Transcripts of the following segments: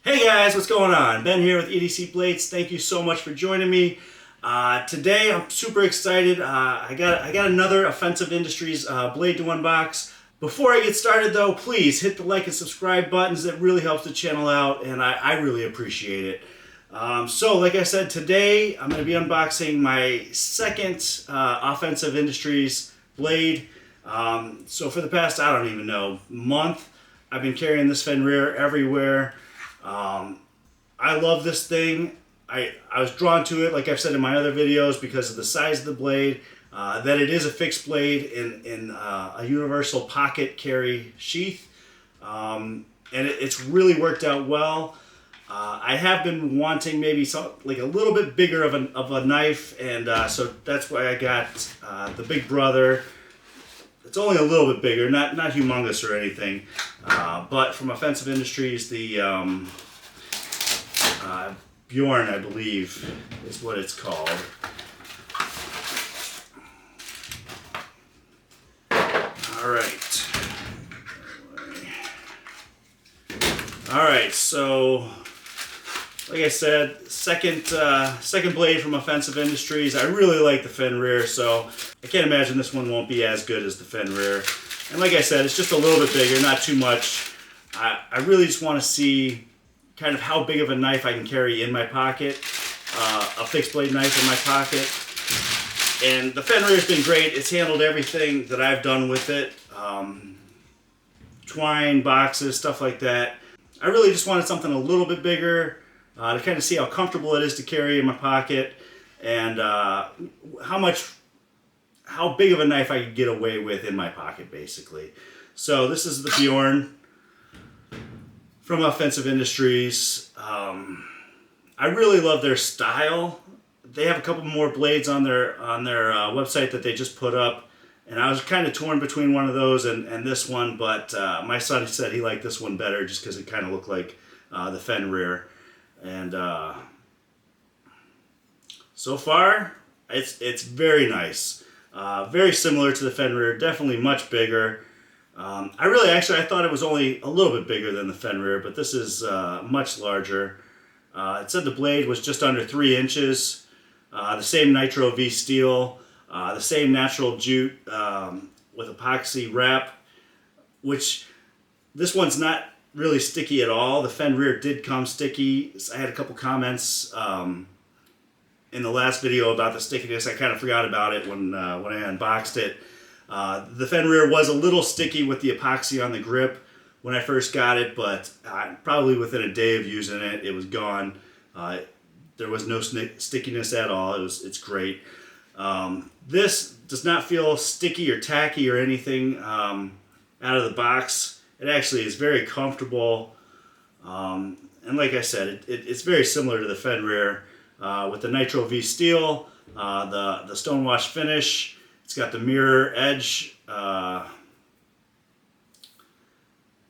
Hey guys, what's going on? Ben here with EDC Blades. Thank you so much for joining me. Today I'm super excited. I got another Offensive Industries blade to unbox. Before I get started though, please hit the like and subscribe buttons. That really helps the channel out and I really appreciate it. So like I said, today I'm going to be unboxing my second Offensive Industries blade. So for the past, I don't even know, month, I've been carrying this Fenrir everywhere. I love this thing. I was drawn to it, like I've said in my other videos, because of the size of the blade, that it is a fixed blade in a universal pocket carry sheath, and it's really worked out well. I have been wanting maybe like a little bit bigger of a knife, and so that's why I got the Big Brother. It's only a little bit bigger, not humongous or anything, but from Offensive Industries, the Bjorn, I believe, is what it's called. All right, so like I said, second blade from Offensive Industries. I really like the Fenrir, so I can't imagine this one won't be as good as the Fenrir. And like I said, it's just a little bit bigger, not too much. I really just want to see kind of how big of a knife I can carry in my pocket, a fixed blade knife in my pocket. And the Fenrir's been great. It's handled everything that I've done with it. Twine, boxes, stuff like that. I really just wanted something a little bit bigger to kind of see how comfortable it is to carry in my pocket and how big of a knife I could get away with in my pocket, basically. So this is the Bjorn from Offensive Industries. I really love their style. They have a couple more blades on their website that they just put up, and I was kind of torn between one of those and this one, but my son said he liked this one better just because it kind of looked like the Fenrir. And so far, it's very nice. Very similar to the Fenrir, definitely much bigger. I thought it was only a little bit bigger than the Fenrir, but this is much larger. It said the blade was just under 3 inches. The same Nitro V steel, the same natural jute with epoxy wrap, which this one's not really sticky at all. The Fenrir did come sticky. I had a couple comments in the last video about the stickiness. I kind of forgot about it when I unboxed it. The Fenrir was a little sticky with the epoxy on the grip when I first got it, but probably within a day of using it, it was gone. There was no stickiness at all. It's great. This does not feel sticky or tacky or anything out of the box. It actually is very comfortable. And like I said, it's very similar to the Fenrir with the Nitro V steel, the stonewash finish. It's got the mirror edge.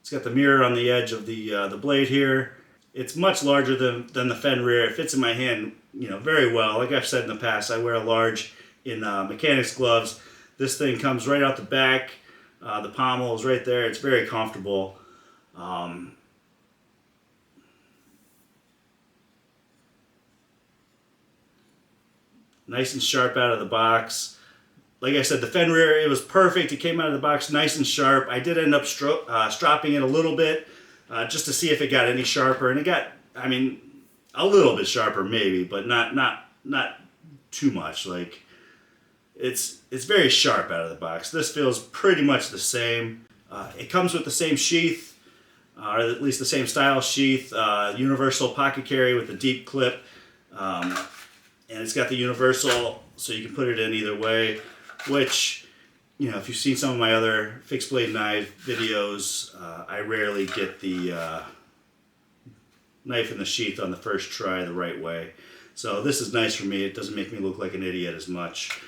It's got the mirror on the edge of the blade here. It's much larger than the Fenrir. It fits in my hand, very well. Like I've said in the past, I wear a large in mechanics gloves. This thing comes right out the back. The pommel is right there. It's very comfortable. Nice and sharp out of the box. Like I said, the Fenrir, it was perfect. It came out of the box nice and sharp. I did end up stropping it a little bit just to see if it got any sharper. And it got, a little bit sharper maybe, but not too much. Like, it's very sharp out of the box. This feels pretty much the same. It comes with the same sheath, or at least the same style sheath, universal pocket carry with a deep clip. And it's got the universal, so you can put it in either way, which, if you've seen some of my other fixed blade knife videos, I rarely get the knife in the sheath on the first try the right way. So this is nice for me. It doesn't make me look like an idiot as much.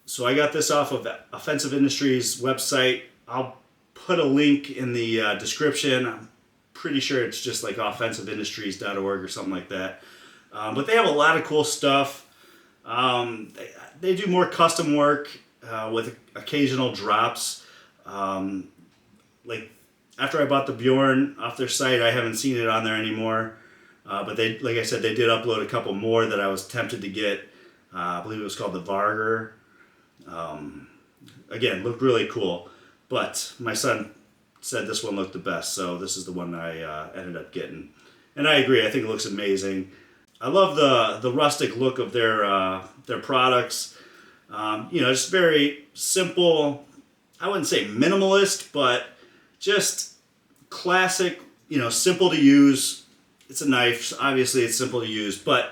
So I got this off of Offensive Industries website. I'll put a link in the description. I'm pretty sure it's just like offensiveindustries.org or something like that. But they have a lot of cool stuff. They do more custom work with occasional drops. Like After I bought the Bjorn off their site, I haven't seen it on there anymore. But they, like I said, they did upload a couple more that I was tempted to get. I believe it was called the Varger. Again, looked really cool. But my son said this one looked the best, so this is the one I ended up getting. And I agree. I think it looks amazing. I love the rustic look of their products. Just very simple. I wouldn't say minimalist, but just classic. Simple to use. It's a knife. Obviously, it's simple to use. But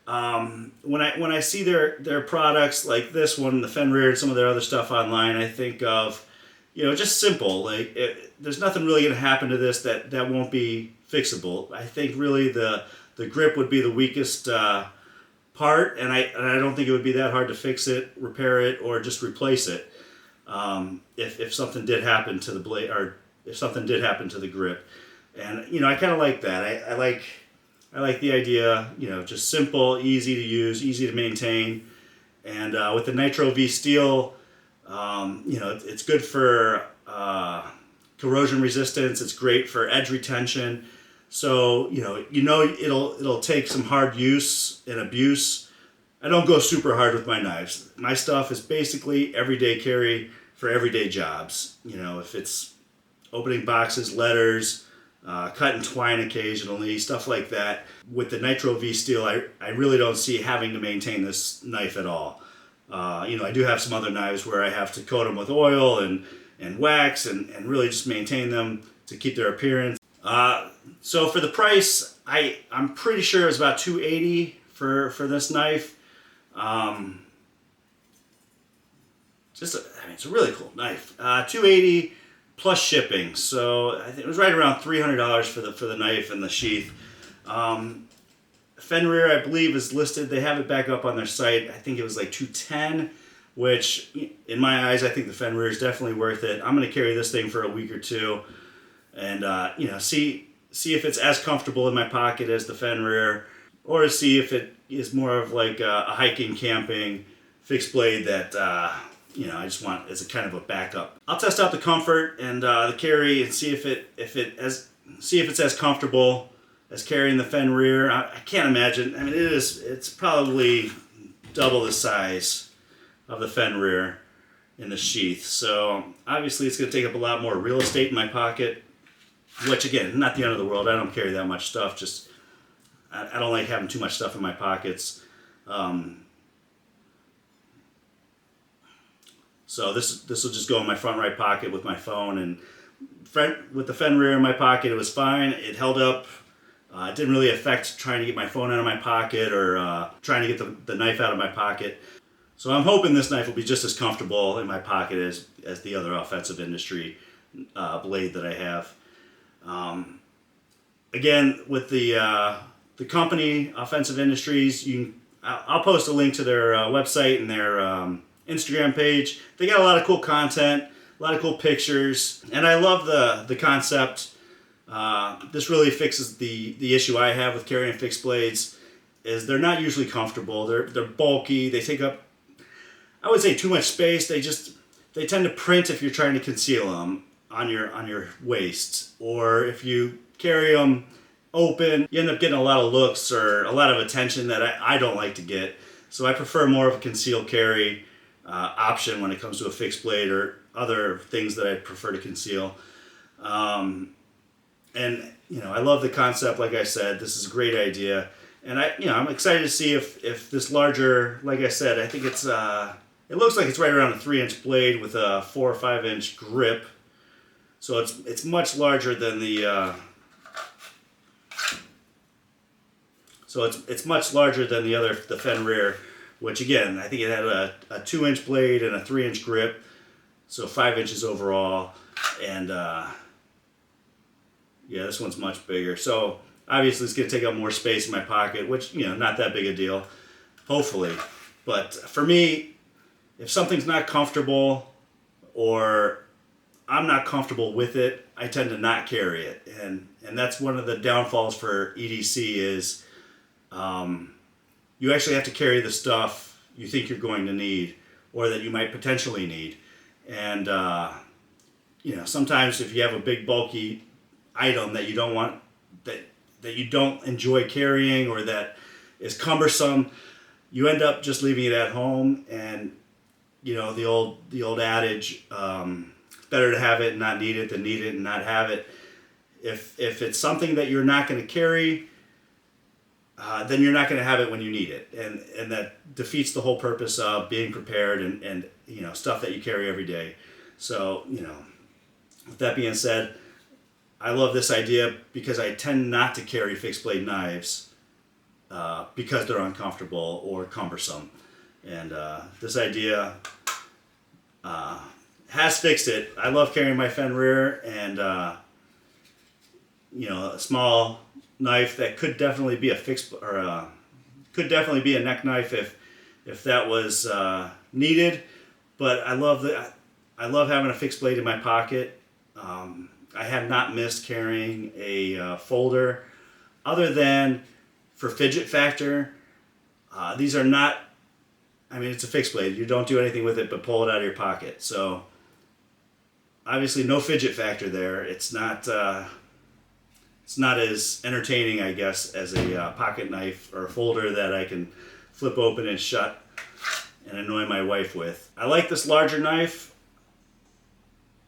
when I see their products like this one, the Fenrir, and some of their other stuff online, I think of just simple. Like there's nothing really going to happen to this that won't be fixable. I think really the grip would be the weakest part, and I don't think it would be that hard to fix it, repair it, or just replace it if something did happen to the blade, or if something did happen to the grip. And I kind of like that. I like the idea, just simple, easy to use, easy to maintain, and with the Nitro V steel, it's good for corrosion resistance. It's great for edge retention. So it'll take some hard use and abuse. I don't go super hard with my knives. My stuff is basically everyday carry for everyday jobs. If it's opening boxes, letters, cut and twine occasionally, stuff like that. With the Nitro V steel, I really don't see having to maintain this knife at all. I do have some other knives where I have to coat them with oil and wax and really just maintain them to keep their appearance. So for the price, I'm pretty sure it was about $280 for this knife. It's a really cool knife. $280 plus shipping, so I think it was right around $300 for the knife and the sheath. Fenrir, I believe, is listed. They have it back up on their site. I think it was like $210, which in my eyes, I think the Fenrir is definitely worth it. I'm going to carry this thing for a week or two, and see if it's as comfortable in my pocket as the Fenrir, or see if it is more of like a hiking, camping fixed blade that I just want as a kind of a backup. I'll test out the comfort and the carry and see if it's as comfortable as carrying the Fenrir. I can't imagine. I mean, it's probably double the size of the Fenrir in the sheath. So obviously it's going to take up a lot more real estate in my pocket, which again, not the end of the world. I don't carry that much stuff. Just I don't like having too much stuff in my pockets. So this will just go in my front right pocket with my phone, and with the Fenrir in my pocket, it was fine. It held up. It didn't really affect trying to get my phone out of my pocket or trying to get the knife out of my pocket. So I'm hoping this knife will be just as comfortable in my pocket as the other Offensive Industry blade that I have. Again, with the company Offensive Industries, I'll post a link to their website and their Instagram page. They got a lot of cool content, a lot of cool pictures, and I love the concept. This really fixes the issue I have with carrying fixed blades. Is they're not usually comfortable. They're bulky. They take up, I would say, too much space. They tend to print if you're trying to conceal them on your waist, or if you carry them open, you end up getting a lot of looks or a lot of attention that I don't like to get. So I prefer more of a concealed carry option when it comes to a fixed blade or other things that I prefer to conceal. And I love the concept. Like I said, this is a great idea, and I'm excited to see if this larger, like I said, I think it looks like it's right around a 3-inch blade with a 4 or 5 inch grip, so it's much larger than the it's much larger than the Fenrir, which again, I think it had a 2-inch blade and a 3-inch grip, so 5 inches overall, and this one's much bigger. So obviously it's going to take up more space in my pocket, which, not that big a deal, hopefully. But for me, if something's not comfortable or I'm not comfortable with it, I tend to not carry it. And that's one of the downfalls for EDC is you actually have to carry the stuff you think you're going to need or that you might potentially need. And sometimes if you have a big bulky item that you don't want, that you don't enjoy carrying, or that is cumbersome, you end up just leaving it at home. And the old adage, better to have it and not need it than need it and not have it. If it's something that you're not going to carry, then you're not going to have it when you need it, and that defeats the whole purpose of being prepared and stuff that you carry every day. So with that being said, I love this idea because I tend not to carry fixed blade knives because they're uncomfortable or cumbersome, and this idea has fixed it. I love carrying my Fenrir, and a small knife that could definitely be a fixed, or could definitely be a neck knife if that was needed. But I love having a fixed blade in my pocket. I have not missed carrying a folder, other than for fidget factor. These are not. I mean, it's a fixed blade. You don't do anything with it but pull it out of your pocket. So obviously, no fidget factor there. It's not as entertaining, I guess, as a pocket knife or a folder that I can flip open and shut and annoy my wife with. I like this larger knife.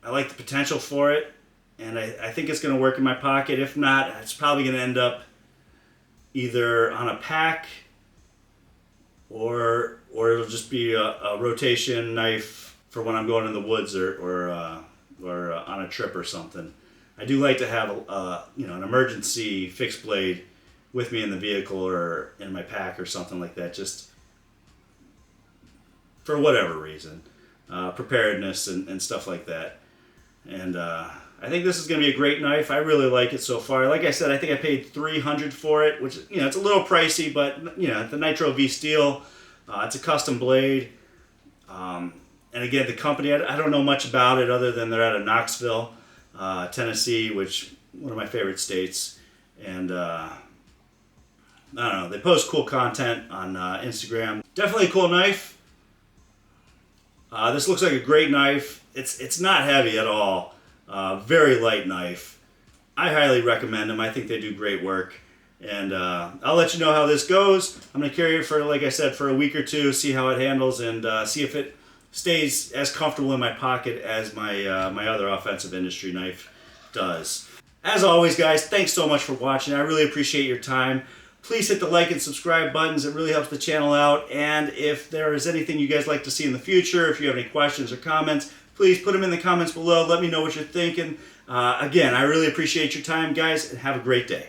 I like the potential for it, and I think it's going to work in my pocket. If not, it's probably going to end up either on a pack, or it'll just be a rotation knife for when I'm going in the woods or on a trip or something. I do like to have an emergency fixed blade with me in the vehicle or in my pack or something like that, just for whatever reason, preparedness and stuff like that. And I think this is going to be a great knife. I really like it so far. Like I said, I think I paid $300 for it, which it's a little pricey, but the Nitro V Steel, it's a custom blade. And again, the company, I don't know much about it other than they're out of Knoxville, Tennessee, which one of my favorite states. And I don't know, they post cool content on Instagram. Definitely a cool knife. This looks like a great knife. It's not heavy at all. Very light knife. I highly recommend them. I think they do great work. And I'll let you know how this goes. I'm going to carry it for, like I said, for a week or two, see how it handles, and see if it stays as comfortable in my pocket as my other offensive industry knife does. As always, guys, thanks so much for watching. I really appreciate your time. Please hit the like and subscribe buttons. It really helps the channel out. And if there is anything you guys like to see in the future, if you have any questions or comments, please put them in the comments below. Let me know what you're thinking. Again, I really appreciate your time, guys, and have a great day.